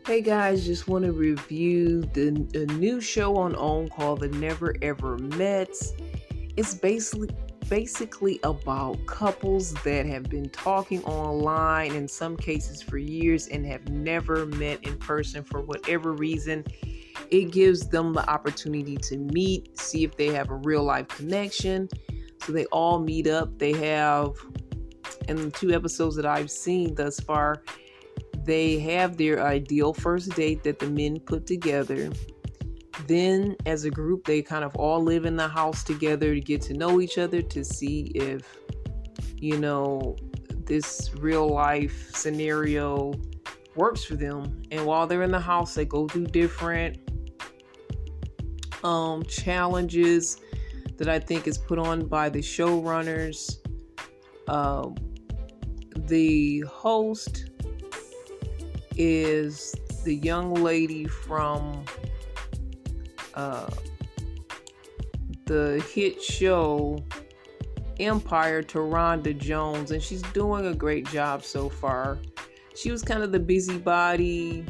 Hey guys, just want to review a new show on OWN called The Never Ever Mets. It's basically about couples that have been talking online in some cases for years and have never met in person for whatever reason. It gives them the opportunity to meet, see if they have a real life connection. So they all meet up. They have, in the two episodes that I've seen thus far, they have their ideal first date that the men put together. Then, as a group, they kind of all live in the house together to get to know each other, to see if, this real life scenario works for them. And while they're in the house, they go through different challenges that I think is put on by the showrunners. The host is the young lady from the hit show Empire, Taronda Jones, and she's doing a great job so far. She was kind of the busybody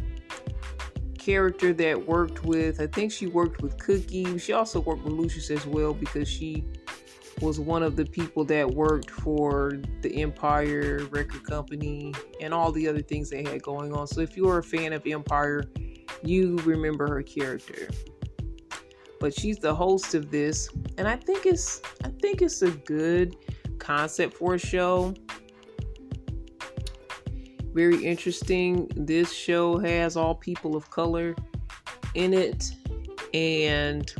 character that I think she worked with Cookie. She also worked with Lucius as well, because she was one of the people that worked for the Empire record company and all the other things they had going on. So if you're a fan of Empire, you remember her character. But she's the host of this, and I think it's a good concept for a show. Very interesting. This show has all people of color in it, and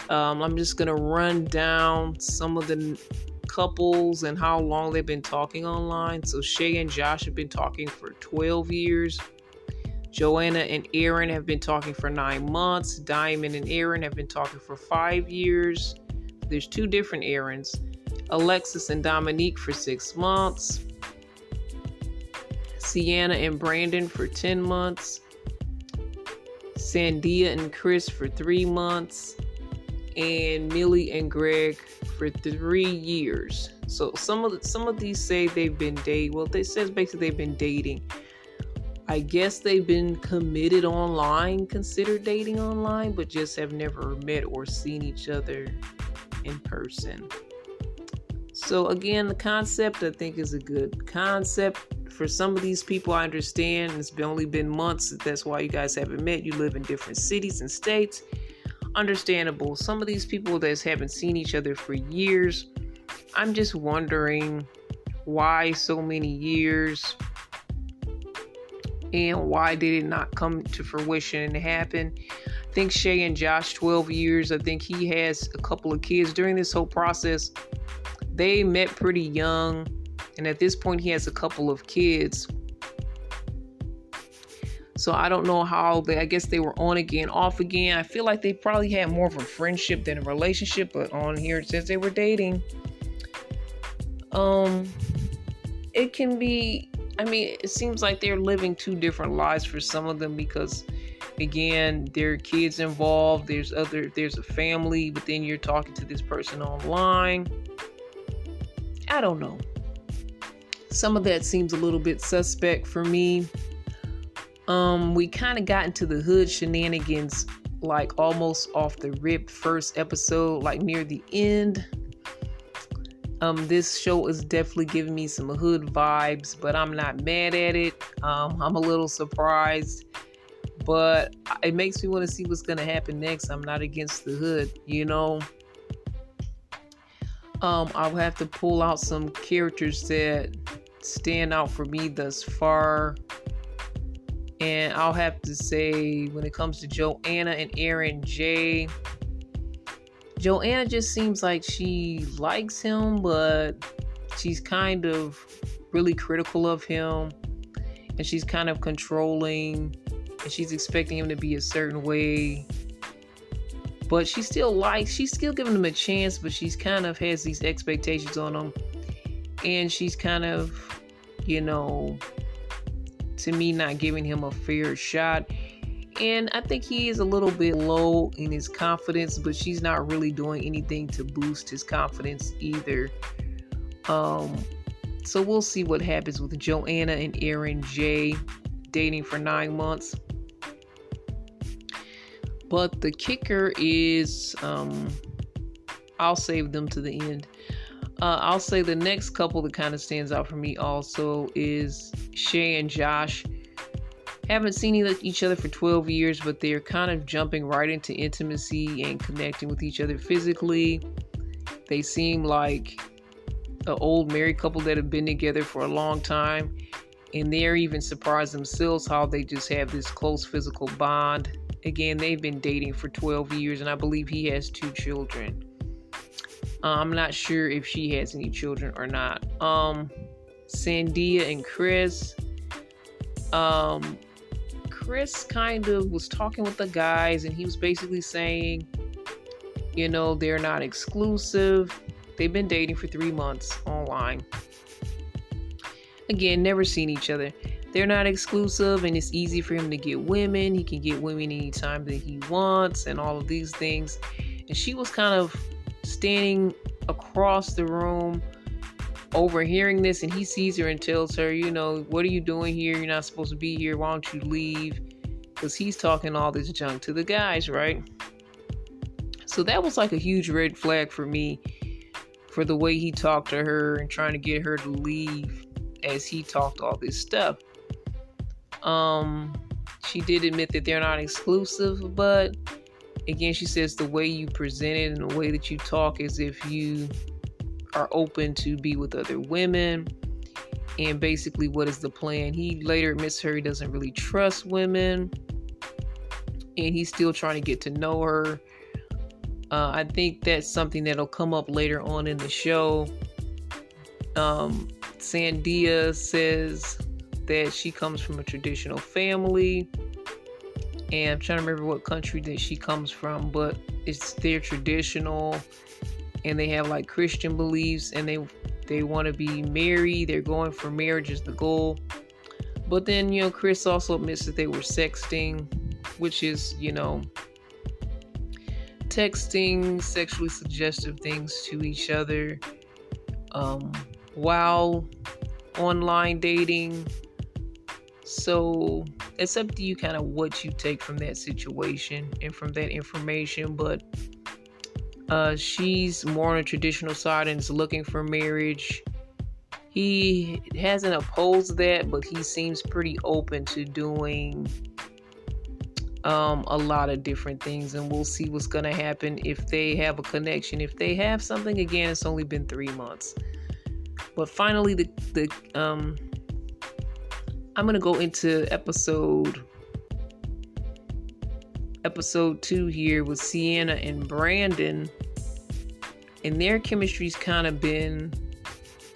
I'm just going to run down some of the couples and how long they've been talking online. So Shay and Josh have been talking for 12 years. Joanna and Aaron have been talking for 9 months. Diamond and Aaron have been talking for 5 years. There's 2 different Aarons. Alexis and Dominique for 6 months. Sienna and Brandon for 10 months. Sandia and Chris for 3 months. And Millie and Greg for 3 years. So some of these say they've been dating. Well, it says basically they've been dating. I guess they've been committed online, considered dating online, but just have never met or seen each other in person. So again, the concept I think is a good concept. For some of these people, I understand it's only been months. That's why you guys haven't met. You live in different cities and states. Understandable. Some of these people that haven't seen each other for years, I'm just wondering why so many years, and why did it not come to fruition and happen. I think Shay and Josh, 12 years. I think he has a couple of kids. During this whole process, they met pretty young, and at this point he has a couple of kids. So I don't know how I guess they were on again, off again. I feel like they probably had more of a friendship than a relationship, but on here it says they were dating. It can be, it seems like they're living 2 different lives for some of them, because again, there are kids involved, there's a family, but then you're talking to this person online. I don't know. Some of that seems a little bit suspect for me. We kind of got into the hood shenanigans like almost off the rip first episode, like near the end. This show is definitely giving me some hood vibes, but I'm not mad at it. I'm a little surprised, but it makes me want to see what's going to happen next. I'm not against the hood, I'll have to pull out some characters that stand out for me thus far. And I'll have to say, when it comes to Joanna and Aaron J, Joanna just seems like she likes him, but she's kind of really critical of him, and she's kind of controlling, and she's expecting him to be a certain way. But she's still giving him a chance, but she's kind of has these expectations on him, and she's kind of, to me, not giving him a fair shot. And I think he is a little bit low in his confidence, but she's not really doing anything to boost his confidence either. So we'll see what happens with Joanna and Aaron J. dating for 9 months. But the kicker is, I'll save them to the end. I'll say the next couple that kind of stands out for me also is Shay and Josh. Haven't seen each other for 12 years, but they're kind of jumping right into intimacy and connecting with each other physically. They seem like an old married couple that have been together for a long time, and they're even surprised themselves how they just have this close physical bond. Again, they've been dating for 12 years, and I believe he has 2 children. I'm not sure if she has any children or not. Sandia and Chris. Chris kind of was talking with the guys, and he was basically saying, they're not exclusive. They've been dating for 3 months online. Again, never seen each other. They're not exclusive, and it's easy for him to get women. He can get women anytime that he wants, and all of these things. And she was kind of standing across the room, overhearing this, and he sees her and tells her, what are you doing here? You're not supposed to be here. Why don't you leave? Because he's talking all this junk to the guys, right? So that was like a huge red flag for me, for the way he talked to her and trying to get her to leave as he talked all this stuff. She did admit that they're not exclusive, but again, she says the way you present it and the way that you talk as if you are open to be with other women. And basically, what is the plan? He later admits her he doesn't really trust women, and he's still trying to get to know her. I think that's something that'll come up later on in the show. Sandia says that she comes from a traditional family, and I'm trying to remember what country that she comes from, but they're traditional, and they have like Christian beliefs, and they want to be married. They're going for marriage as the goal. But then, Chris also admits that they were sexting, which is, texting sexually suggestive things to each other while online dating. So it's up to you kind of what you take from that situation and from that information. But she's more on a traditional side and is looking for marriage. He hasn't opposed that, but he seems pretty open to doing a lot of different things, and we'll see what's going to happen if they have a connection. If they have something, again, it's only been 3 months. But finally, I'm going to go into episode 2 here with Sienna and Brandon, and their chemistry's kind of been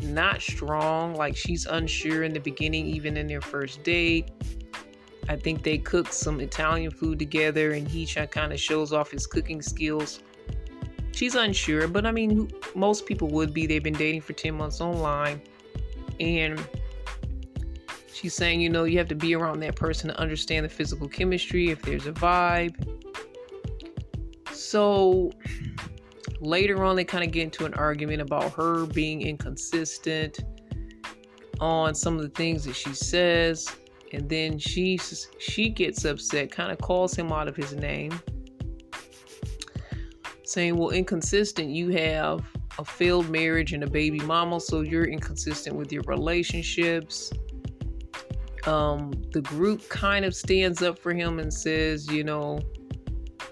not strong. Like, she's unsure in the beginning, even in their first date. I think they cooked some Italian food together, and he kind of shows off his cooking skills. She's unsure, but I mean, most people would be. They've been dating for 10 months online, and she's saying, you have to be around that person to understand the physical chemistry, if there's a vibe. So later on, they kind of get into an argument about her being inconsistent on some of the things that she says. And then she gets upset, kind of calls him out of his name, saying, well, inconsistent, you have a failed marriage and a baby mama, so you're inconsistent with your relationships. The group kind of stands up for him and says,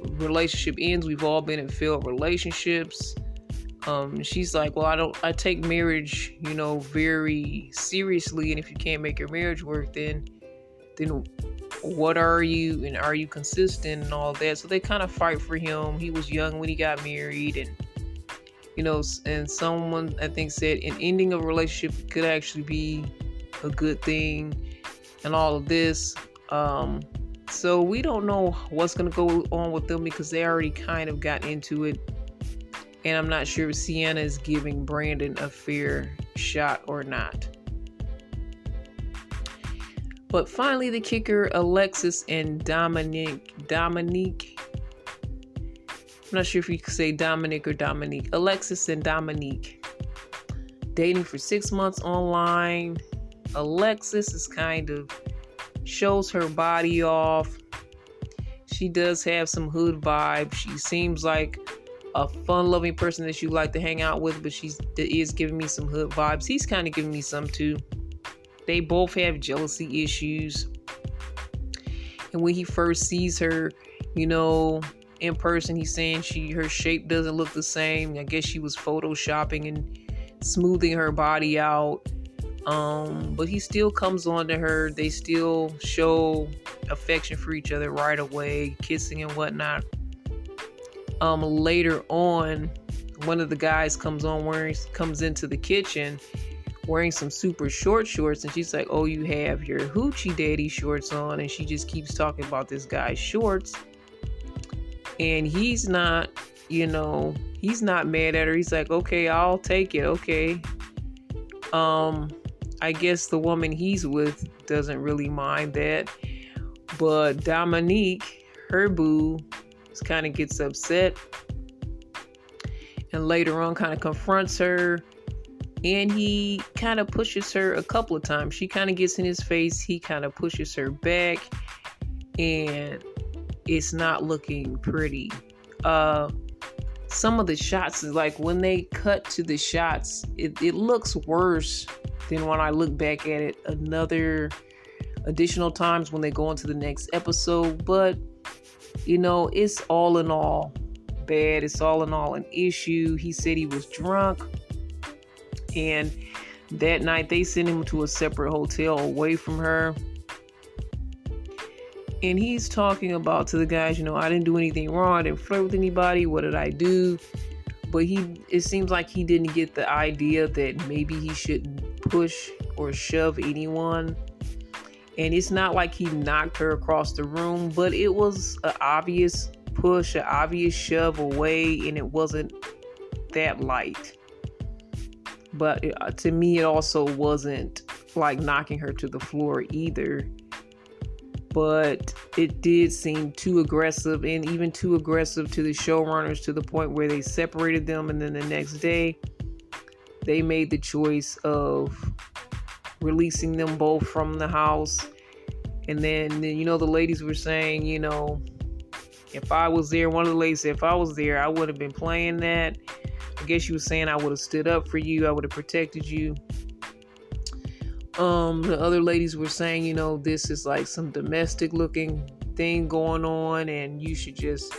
relationship ends. We've all been in failed relationships. She's like, well, I take marriage, very seriously. And if you can't make your marriage work, then what are you, and are you consistent and all that? So they kind of fight for him. He was young when he got married, and and someone I think said an ending of a relationship could actually be a good thing and all of this. So we don't know what's going to go on with them, because they already kind of got into it, and I'm not sure if Sienna is giving Brandon a fair shot or not. But finally, the kicker, Alexis and Dominique. I'm not sure if you could say Dominic or Dominique. Alexis and Dominique. Dating for 6 months online. Alexis is kind of shows her body off. She does have some hood vibes. She seems like a fun-loving person that you like to hang out with, but she is giving me some hood vibes. He's kind of giving me some too. They both have jealousy issues. And when he first sees her, in person, he's saying her shape doesn't look the same. I guess she was photoshopping and smoothing her body out. But he still comes on to her. They still show affection for each other right away, kissing and whatnot. Later on, one of the guys comes into the kitchen wearing some super short shorts, and she's like, "Oh, you have your hoochie daddy shorts on," and she just keeps talking about this guy's shorts. And he's not mad at her. He's like, "Okay, I'll take it. Okay." I guess the woman he's with doesn't really mind that. But Dominique, her boo, kind of gets upset. And later on kind of confronts her. And he kind of pushes her a couple of times. She kind of gets in his face. He kind of pushes her back. And it's not looking pretty. Some of the shots, is like when they cut to the shots, it looks worse than when I look back at it additional times when they go into the next episode. But, it's all in all bad. It's all in all an issue. He said he was drunk. And that night they sent him to a separate hotel away from her. And he's talking about to the guys, I didn't do anything wrong. I didn't flirt with anybody. What did I do? But it seems like he didn't get the idea that maybe he shouldn't push or shove anyone. And it's not like he knocked her across the room, but it was an obvious push, an obvious shove away, and it wasn't that light. But to me, it also wasn't like knocking her to the floor either. But it did seem too aggressive, and even too aggressive to the showrunners, to the point where they separated them. And then the next day, they made the choice of releasing them both from the house. And then the ladies were saying, if I was there, one of the ladies said, if I was there, I would have been playing that. I guess she was saying I would have stood up for you. I would have protected you. The other ladies were saying, this is like some domestic looking thing going on, and you should just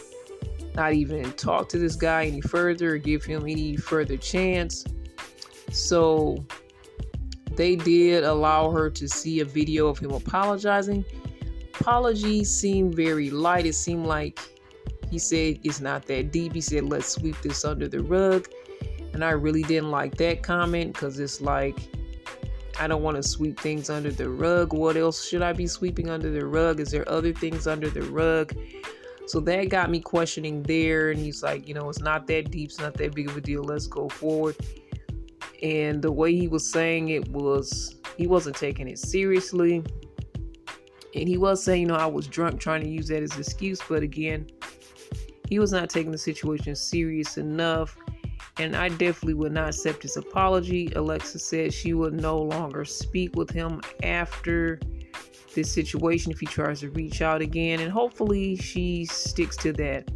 not even talk to this guy any further or give him any further chance. So they did allow her to see a video of him apologizing. Apologies seemed very light. It seemed like he said it's not that deep. He said, let's sweep this under the rug. And I really didn't like that comment, because it's like, I don't want to sweep things under the rug. What else should I be sweeping under the rug? Is there other things under the rug? So that got me questioning there. And he's like, it's not that deep. It's not that big of a deal. Let's go forward. And the way he was saying it was, he wasn't taking it seriously. And he was saying, I was drunk, trying to use that as an excuse. But again, he was not taking the situation serious enough. And I definitely would not accept his apology. Alexa said she would no longer speak with him after this situation if he tries to reach out again. And hopefully she sticks to that.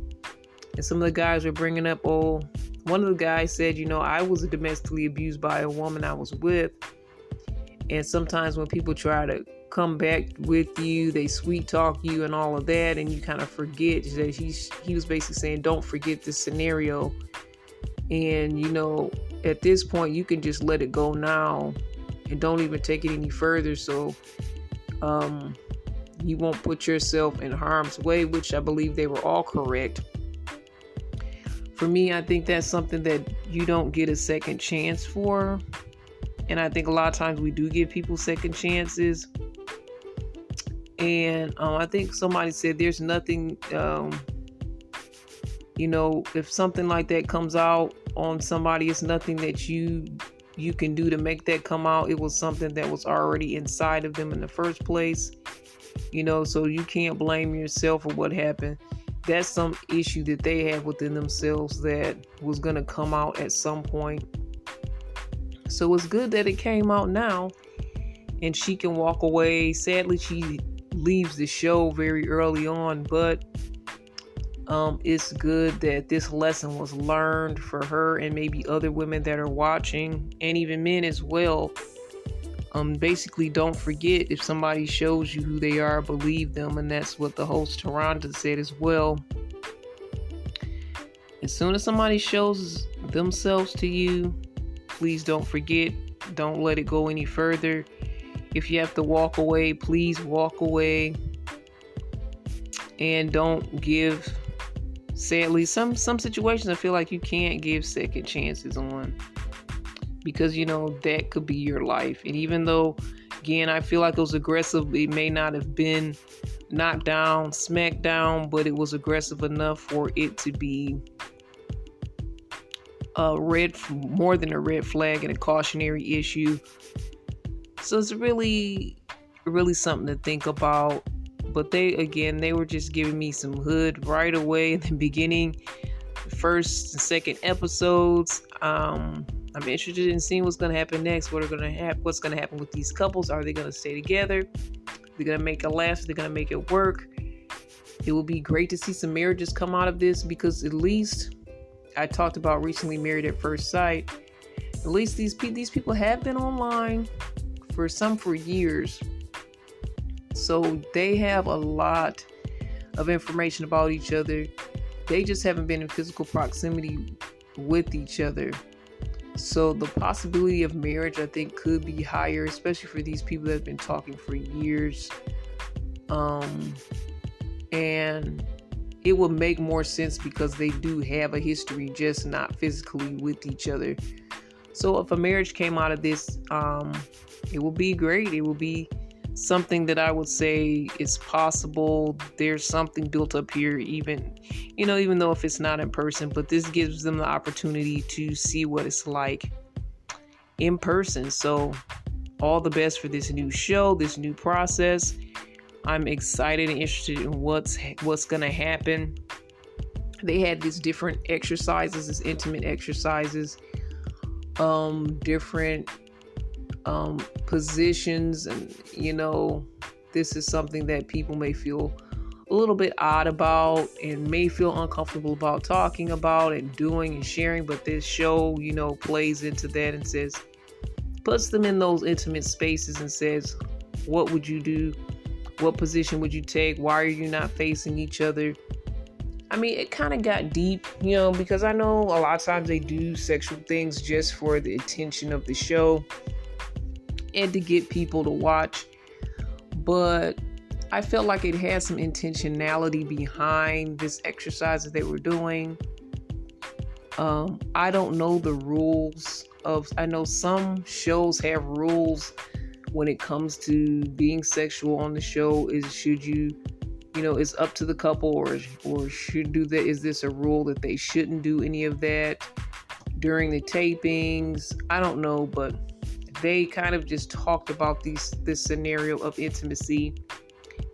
And some of the guys were bringing up, one of the guys said, I was domestically abused by a woman I was with. And sometimes when people try to come back with you, they sweet talk you and all of that. And you kind of forget that he was basically saying, don't forget this scenario. And, at this point, you can just let it go now and don't even take it any further. So you won't put yourself in harm's way, which I believe they were all correct. For me, I think that's something that you don't get a second chance for. And I think a lot of times we do give people second chances. And I think somebody said there's nothing, if something like that comes out on somebody, it's nothing that you can do to make that come out. It was something that was already inside of them in the first place, so you can't blame yourself for what happened. That's some issue that they have within themselves that was going to come out at some point. So it's good that it came out now and she can walk away. Sadly, she leaves the show very early on, but it's good that this lesson was learned for her and maybe other women that are watching, and even men as well. Basically, don't forget, if somebody shows you who they are, believe them. And that's what the host Taronda said as well. As soon as somebody shows themselves to you, please don't forget. Don't let it go any further. If you have to walk away, please walk away. And don't give, sadly, some situations I feel like you can't give second chances on. Because, that could be your life. And even though, again, I feel like it was aggressive, it may not have been knocked down, smacked down, but it was aggressive enough for it to be more than a red flag and a cautionary issue. So it's really, really something to think about. But they were just giving me some hood right away in the beginning, the first and second episodes. I'm interested in seeing what's going to happen next. What's going to happen with these couples? Are they going to stay together? They're going to make it last. They're going to make it work. It will be great to see some marriages come out of this, because at least I talked about recently Married at First Sight. At least these people have been online for years. So they have a lot of information about each other. They just haven't been in physical proximity with each other. So the possibility of marriage, I think, could be higher, especially for these people that have been talking for years. And it will make more sense because they do have a history, just not physically with each other. So if a marriage came out of this, it will be great. It will be something that I would say is possible. There's something built up here, even though if it's not in person, but this gives them the opportunity to see what it's like in person. So all the best for this new show, this new process. I'm excited and interested in what's going to happen. They had these different exercises, these intimate exercises, different positions, and this is something that people may feel a little bit odd about and may feel uncomfortable about talking about and doing and sharing, but this show plays into that and puts them in those intimate spaces and says, what would you do? What position would you take? Why are you not facing each other? I mean, it kind of got deep, because I know a lot of times they do sexual things just for the attention of the show and to get people to watch. But I felt like it had some intentionality behind this exercise that they were doing. I don't know the rules I know some shows have rules when it comes to being sexual on the show. Should you, it's up to the couple, or should do that? Is this a rule that they shouldn't do any of that during the tapings? I don't know, but they kind of just talked about this scenario of intimacy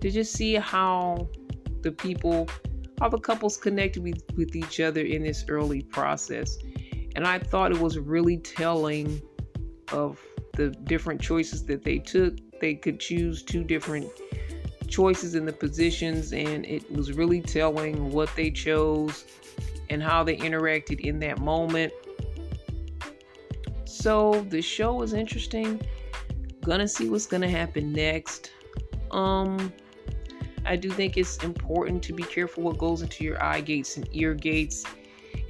to just see how the couples connected with each other in this early process. And I thought it was really telling of the different choices that they took. They could choose two different choices in the positions, and it was really telling what they chose and how they interacted in that moment. So the show was interesting. Gonna see what's gonna happen next. I do think it's important to be careful what goes into your eye gates and ear gates,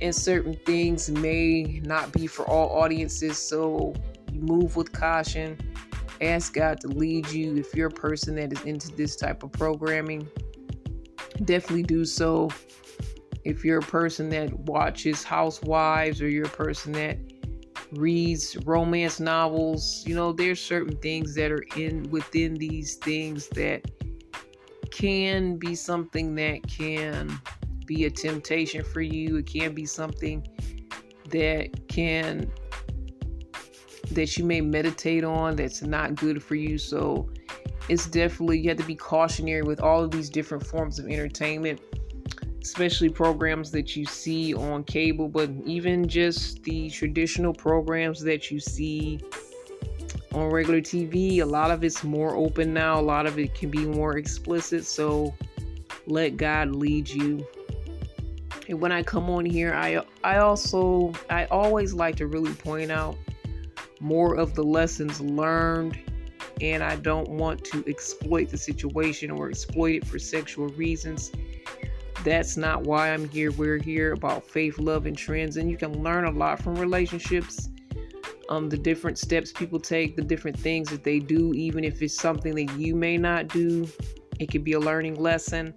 and certain things may not be for all audiences, so you move with caution. Ask God to lead you. If you're a person that is into this type of programming, definitely do so. If you're a person that watches Housewives, or you're a person that reads romance novels, there's certain things that are within these things that can be something that can be a temptation for you. It can be something that you may meditate on that's not good for you. So it's definitely, you have to be cautionary with all of these different forms of entertainment, especially programs that you see on cable, but even just the traditional programs that you see on regular TV. A lot of it's more open now. A lot of it can be more explicit. So let God lead you. And when I come on here, I always like to really point out more of the lessons learned, and I don't want to exploit the situation or exploit it for sexual reasons. That's not why I'm here. We're here about faith, love, and trends, and you can learn a lot from relationships. The different steps people take, the different things that they do, even if it's something that you may not do, it could be a learning lesson.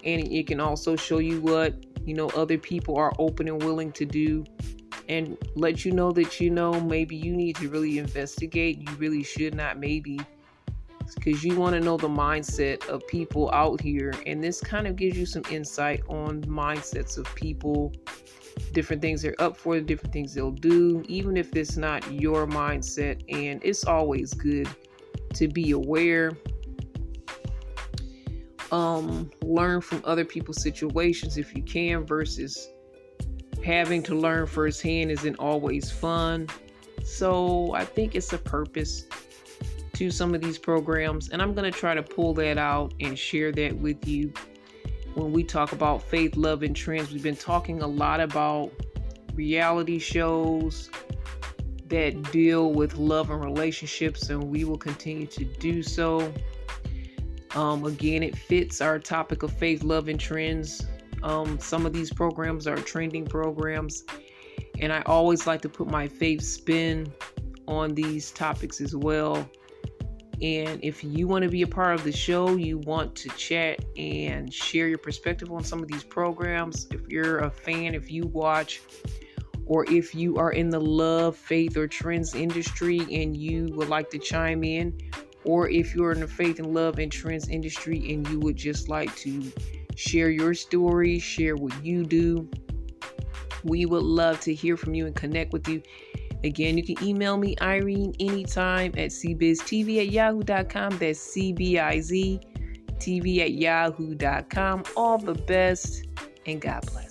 And it can also show you what, other people are open and willing to do, and let you know that, maybe you need to really investigate. You really should not, maybe, because you want to know the mindset of people out here. And this kind of gives you some insight on mindsets of people, different things they're up for, the different things they'll do, even if it's not your mindset. And it's always good to be aware. Learn from other people's situations if you can, versus having to learn firsthand isn't always fun. So I think it's a purpose to some of these programs, and I'm going to try to pull that out and share that with you. When we talk about faith, love, and trends, we've been talking a lot about reality shows that deal with love and relationships, and we will continue to do so. Again, it fits our topic of faith, love, and trends. Some of these programs are trending programs, and I always like to put my faith spin on these topics as well. And if you want to be a part of the show, you want to chat and share your perspective on some of these programs, if you're a fan, if you watch, or if you are in the love, faith, or trends industry and you would like to chime in, or if you're in the faith and love and trends industry and you would just like to share your story, share what you do, we would love to hear from you and connect with you. Again, you can email me, Irene, anytime at cbiztv@yahoo.com. That's CBIZTV@yahoo.com. All the best, and God bless.